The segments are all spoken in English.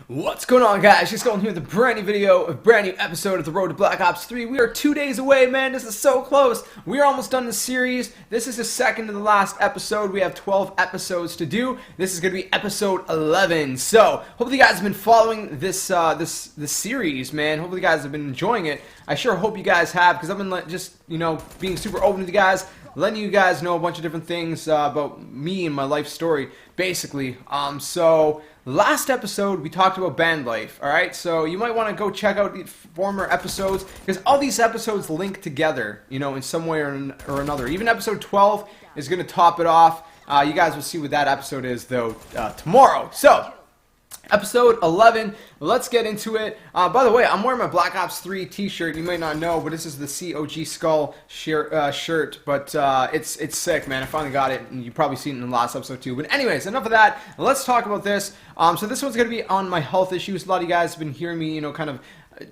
What's going on, guys? JSkeleton here with a brand new video, a brand new episode of the Road to Black Ops 3. We are 2 days away, man. This is so close. We are almost done the series. This is the second to the last episode. We have 12 episodes to do. This is going to be episode 11. So, hopefully you guys have been following this series, man. Hopefully you guys have been enjoying it. I sure hope you guys have, because I've been just, being super open with you guys, letting you guys know a bunch of different things about me and my life story, basically. So last episode we talked about band life, alright? So you might want to go check out the former episodes, because all these episodes link together, in some way or another. Even episode 12 is going to top it off. You guys will see what that episode is, though, tomorrow. So, episode 11, let's get into it. By the way, I'm wearing my Black Ops 3 t-shirt. You may not know, but this is the COG Skull shirt, but it's sick, man. I finally got it, and you probably seen it in the last episode too. But anyways, enough of that. Let's talk about this. So this one's going to be on my health issues. A lot of you guys have been hearing me, kind of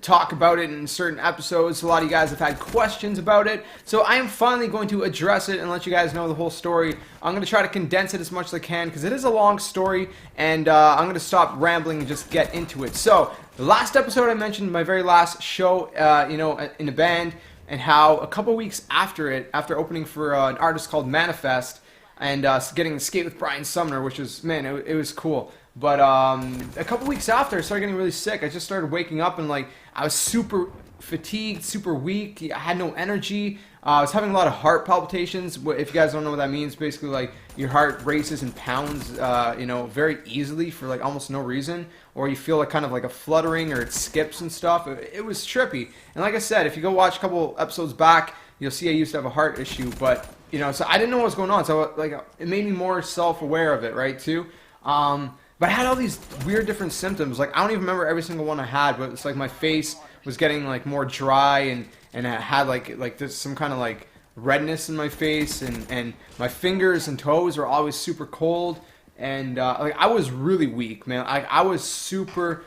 talk about it in certain episodes. A lot of you guys have had questions about it, so I am finally going to address it and let you guys know the whole story. I'm going to try to condense it as much as I can, because it is a long story, and I'm going to stop rambling and just get into it. So, the last episode I mentioned my very last show, in a band, and how a couple weeks after it, after opening for an artist called Manifest, and getting to skate with Brian Sumner, which was, man, it was cool. But a couple weeks after, I started getting really sick. I just started waking up and I was super fatigued, super weak. I had no energy. I was having a lot of heart palpitations. If you guys don't know what that means, basically your heart races in pounds, very easily for almost no reason, or you feel kind of like a fluttering, or it skips and stuff. It was trippy. And like I said, if you go watch a couple episodes back, you'll see I used to have a heart issue. But so I didn't know what was going on. So it made me more self-aware of it, right? Too. But I had all these weird different symptoms. I don't even remember every single one I had, but it's my face was getting more dry, and I had this some kind of redness in my face, and my fingers and toes were always super cold, and I was really weak, man. I was super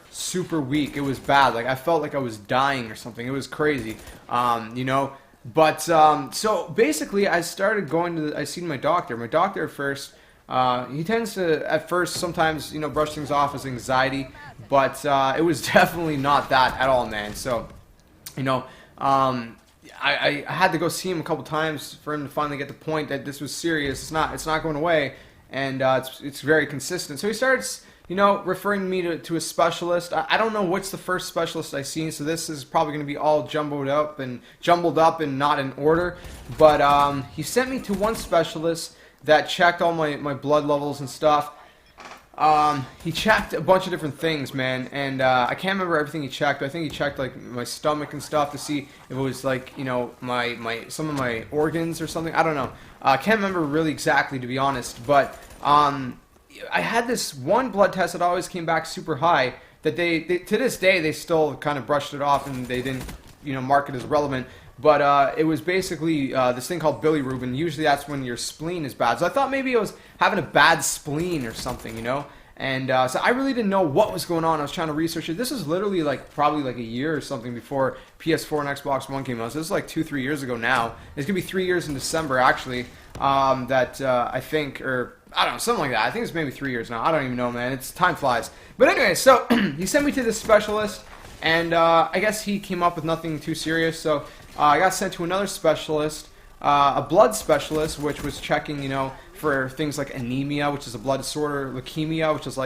weak. It was bad. I felt like I was dying or something. It was crazy, But so basically, I started going to I seen my doctor. My doctor at first. He tends to, at first, sometimes, brush things off as anxiety, but it was definitely not that at all, man. So, I had to go see him a couple times for him to finally get the point that this was serious. It's not going away, and it's very consistent. So he starts, referring me to a specialist. I don't know what's the first specialist I seen, so this is probably going to be all jumbled up and not in order. But he sent me to one specialist that checked all my blood levels and stuff. He checked a bunch of different things, man, and I can't remember everything he checked, but I think he checked my stomach and stuff to see if it was my some of my organs or something. I don't know. I can't remember really exactly, to be honest, but I had this one blood test that always came back super high, that they to this day they still kind of brushed it off, and they didn't mark it as relevant. But it was basically this thing called bilirubin. Usually that's when your spleen is bad. So I thought maybe I was having a bad spleen or something, And so I really didn't know what was going on. I was trying to research it. This is literally probably a year or something before PS4 and Xbox One came out. So this is 2-3 years ago now. It's going to be 3 years in December, actually, that I think, or I don't know, something like that. I think it's maybe 3 years now. I don't even know, man. Time flies. But anyway, so he sent me to this specialist, and I guess he came up with nothing too serious. So I got sent to another specialist, a blood specialist, which was checking, for things like anemia, which is a blood disorder, leukemia, which is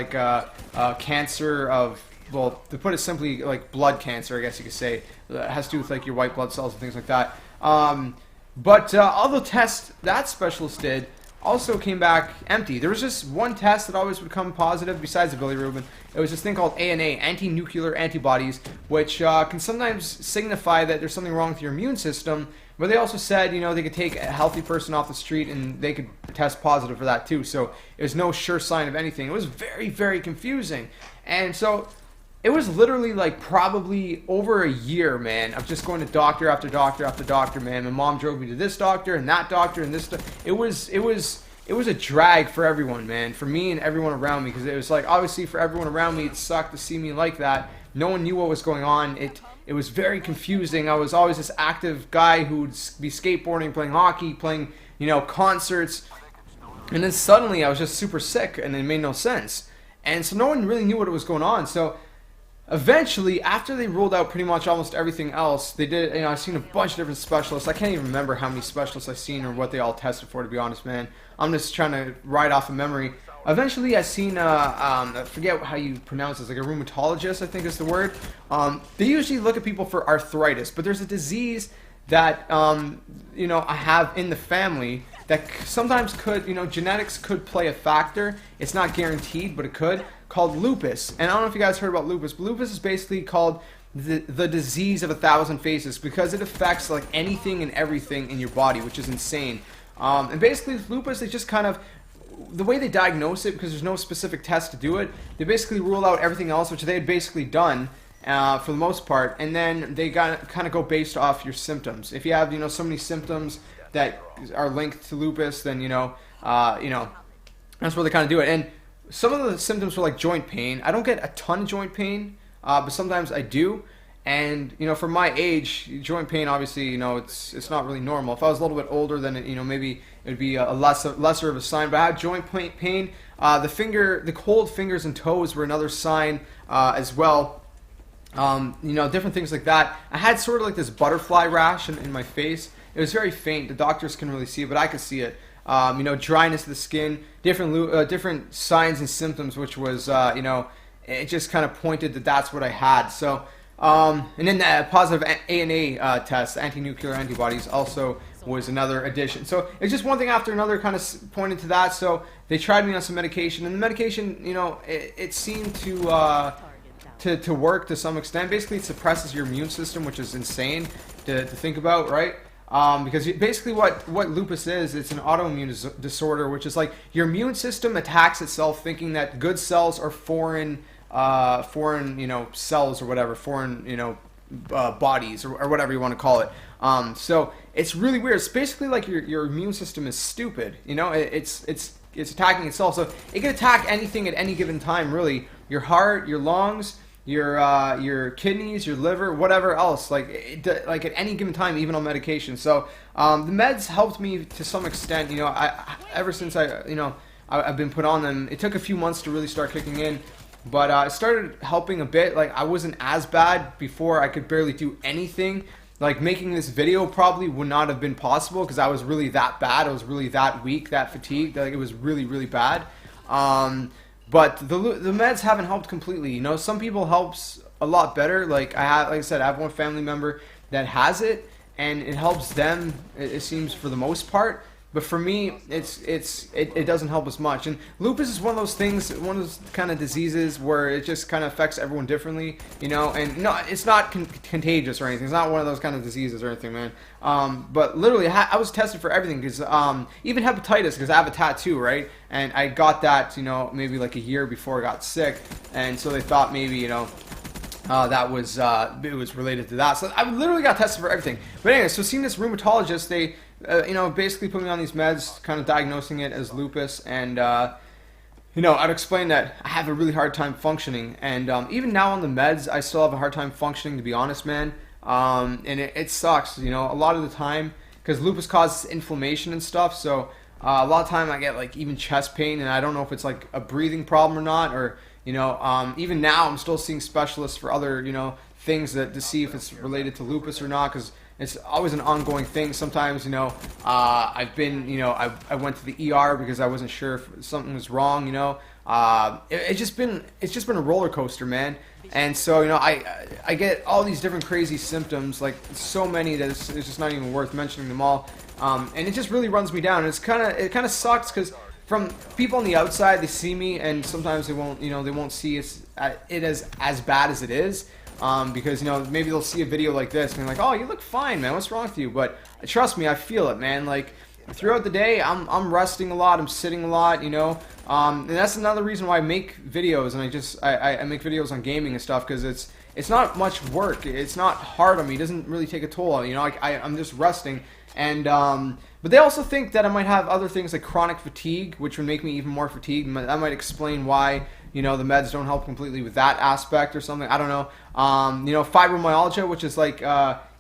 cancer of, well, to put it simply, blood cancer, I guess you could say. It has to do with your white blood cells and things like that. But all the tests that specialist did also came back empty. There was just one test that always would come positive besides the bilirubin. It was this thing called ANA, anti-nuclear antibodies, which can sometimes signify that there's something wrong with your immune system. But they also said, they could take a healthy person off the street and they could test positive for that too. So it was no sure sign of anything. It was very, very confusing. And so it was literally probably over a year, man, of just going to doctor after doctor after doctor, man. My mom drove me to this doctor and that doctor and this. It was a drag for everyone, man, for me and everyone around me, because it was obviously for everyone around me, it sucked to see me like that. No one knew what was going on. It was very confusing. I was always this active guy who would be skateboarding, playing hockey, playing concerts, And then suddenly I was just super sick, and it made no sense. And so no one really knew what was going on. So eventually, after they ruled out pretty much almost everything else, they did, I've seen a bunch of different specialists. I can't even remember how many specialists I've seen or what they all tested for, to be honest, man. I'm just trying to ride off of memory. Eventually, I seen, I forget how you pronounce this, like a rheumatologist, I think is the word. They usually look at people for arthritis, but there's a disease that, I have in the family that sometimes could, genetics could play a factor. It's not guaranteed, but it could, called lupus. And I don't know if you guys heard about lupus, but lupus is basically called the disease of 1,000 faces because it affects like anything and everything in your body, which is insane. And basically with lupus, they just kind of, the way they diagnose it, because there's no specific test to do it, they basically rule out everything else, which they had basically done for the most part, and then they kind of go based off your symptoms. If you have, so many symptoms that are linked to lupus, then, that's where they kind of do it. And some of the symptoms were like joint pain. I don't get a ton of joint pain, but sometimes I do. And, for my age, joint pain, obviously, it's not really normal. If I was a little bit older, then, maybe it would be a lesser of a sign. But I had joint pain. The cold fingers and toes were another sign as well. Different things like that. I had sort of like this butterfly rash in my face. It was very faint. The doctors couldn't really see it, but I could see it. Dryness of the skin, different signs and symptoms, which was, it just kind of pointed that that's what I had. So, and then the positive ANA test, anti-nuclear antibodies, also was another addition. So it's just one thing after another kind of pointed to that. So they tried me on some medication, and the medication, it seemed to work to some extent. Basically, it suppresses your immune system, which is insane to think about, right? Because basically what lupus is, it's an autoimmune disorder, which is like your immune system attacks itself thinking that good cells are foreign, cells or whatever, foreign, bodies or whatever you want to call it. So it's really weird. It's basically like your immune system is stupid, it's attacking itself. So it can attack anything at any given time, really. Your heart, your lungs, your kidneys, your liver, whatever else, like at any given time, even on medication. So the meds helped me to some extent. Ever since I've been put on them. It took a few months to really start kicking in, but it started helping a bit. Like I wasn't as bad before. I could barely do anything. Like making this video probably would not have been possible because I was really that bad. I was really that weak, that fatigued. Like it was really, really bad. But the meds haven't helped completely. Some people helps a lot better. Like I said, I have one family member that has it, and it helps them. It seems for the most part. But for me, it doesn't help as much. And lupus is one of those things, one of those kind of diseases where it just kind of affects everyone differently, And no, it's not contagious or anything. It's not one of those kind of diseases or anything, man. But literally, I was tested for everything because even hepatitis, because I have a tattoo, right? And I got that, maybe like a year before I got sick, and so they thought maybe, that was it was related to that. So I literally got tested for everything. But anyway, so seeing this rheumatologist, they basically put me on these meds, kind of diagnosing it as lupus, and I'd explain that I have a really hard time functioning, and even now on the meds, I still have a hard time functioning, to be honest, man. And it sucks, a lot of the time, because lupus causes inflammation and stuff. So a lot of time I get like even chest pain, and I don't know if it's like a breathing problem or not, or even now I'm still seeing specialists for other things to see if it's related to lupus or not, because it's always an ongoing thing. Sometimes, I've been, I went to the ER because I wasn't sure if something was wrong, It's just been a roller coaster, man. And so, I get all these different crazy symptoms, like so many that it's just not even worth mentioning them all. And it just really runs me down. And it kind of sucks because from people on the outside, they see me, and sometimes they won't see it as bad as it is. Because maybe they'll see a video like this and they're like, oh, you look fine, man, what's wrong with you? But trust me, I feel it, man. Like throughout the day, I'm resting a lot, I'm sitting a lot, and that's another reason why I make videos, and I make videos on gaming and stuff, because it's not much work, it's not hard on me, it doesn't really take a toll on me, I'm just resting. And but they also think that I might have other things like chronic fatigue, which would make me even more fatigued, and that might explain why the meds don't help completely with that aspect or something. I don't know. Fibromyalgia, which is like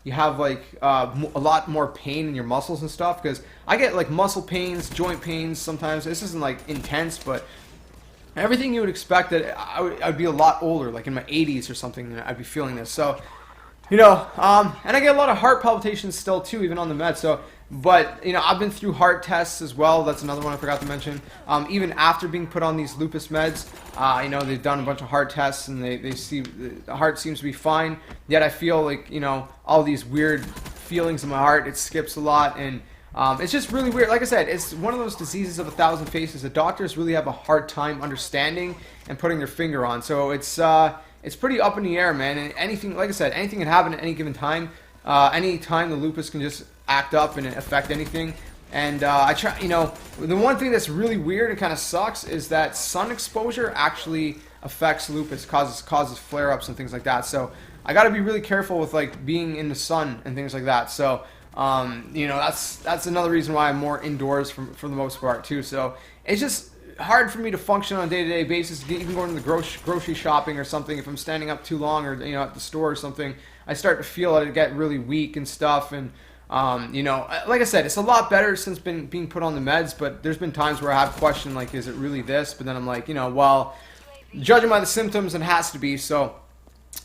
you have like a lot more pain in your muscles and stuff, because I get like muscle pains, joint pains sometimes. This isn't like intense, but everything you would expect that I'd be a lot older, like in my 80s or something, and I'd be feeling this. So, you know, and I get a lot of heart palpitations still too, even on the med. So, but you know, I've been through heart tests as well. That's another one I forgot to mention. Even after being put on these lupus meds, you know, they've done a bunch of heart tests, and they see the heart seems to be fine. Yet I feel like, you know, all these weird feelings in my heart. It skips a lot, and it's just really weird. Like I said, it's one of those diseases of 1,000 faces that doctors really have a hard time understanding and putting their finger on. So it's pretty up in the air, man. And anything, like I said, anything can happen at any given time. Any time the lupus can just act up and affect anything. And I try, you know, the one thing that's really weird and kind of sucks is that sun exposure actually affects lupus, causes flare-ups and things like that. So I got to be really careful with like being in the sun and things like that. So you know, that's another reason why I'm more indoors for the most part too. So it's just hard for me to function on a day-to-day basis. Even going to the grocery shopping or something, if I'm standing up too long, or you know, at the store or something, I start to feel it get really weak and stuff. And you know, like I said, it's a lot better since being put on the meds. But there's been times where I have questioned, like, is it really this? But then I'm like, you know, well, judging by the symptoms, it has to be. So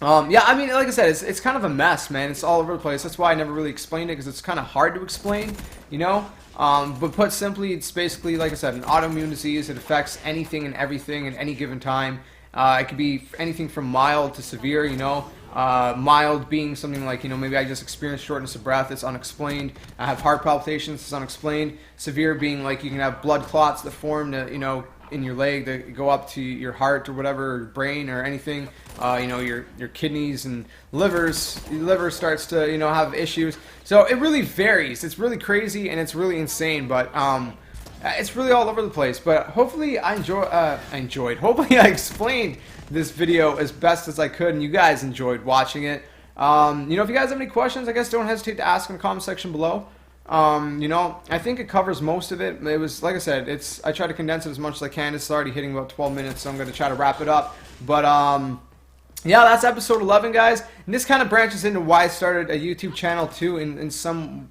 yeah, I mean, like I said, it's kind of a mess, man. It's all over the place. That's why I never really explained it, because it's kind of hard to explain, you know. But put simply, it's basically, like I said, an autoimmune disease. It affects anything and everything at any given time. It could be anything from mild to severe, you know. Mild being something like, you know, maybe I just experienced shortness of breath. It's unexplained. I have heart palpitations. It's unexplained. Severe being like you can have blood clots that form, you know, in your leg that go up to your heart or whatever, or brain or anything. You know, your kidneys and your liver starts to, you know, have issues. So it really varies. It's really crazy and it's really insane, but it's really all over the place. But hopefully I enjoyed. Hopefully I explained this video as best as I could, and you guys enjoyed watching it. You know, if you guys have any questions, I guess don't hesitate to ask in the comment section below. You know, I think it covers most of it. It was, like I said, I try to condense it as much as I can. It's already hitting about 12 minutes, so I'm going to try to wrap it up. But, yeah, that's episode 11, guys. And this kind of branches into why I started a YouTube channel, too, in some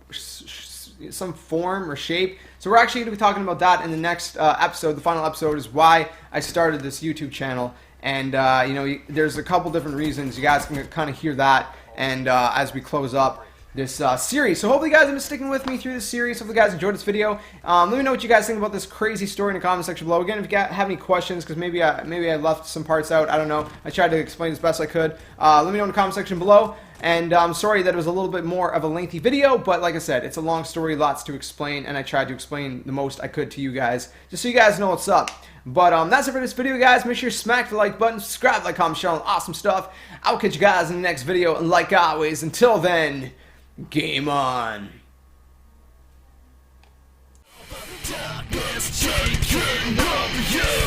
form or shape. So we're actually going to be talking about that in the next episode. The final episode is why I started this YouTube channel. And, you know, there's a couple different reasons. You guys can kind of hear that and as we close up this series. So hopefully you guys have been sticking with me through this series. Hopefully you guys enjoyed this video. Let me know what you guys think about this crazy story in the comment section below. Again, if you have any questions, because maybe I left some parts out. I don't know. I tried to explain as best I could. Let me know in the comment section below. And I'm sorry that it was a little bit more of a lengthy video, but like I said, it's a long story, lots to explain, and I tried to explain the most I could to you guys, just so you guys know what's up. But that's it for this video, guys. Make sure you smack the like button, subscribe, like, comment, share all the awesome stuff. I'll catch you guys in the next video, and like always, until then, game on. Darkness taking over you.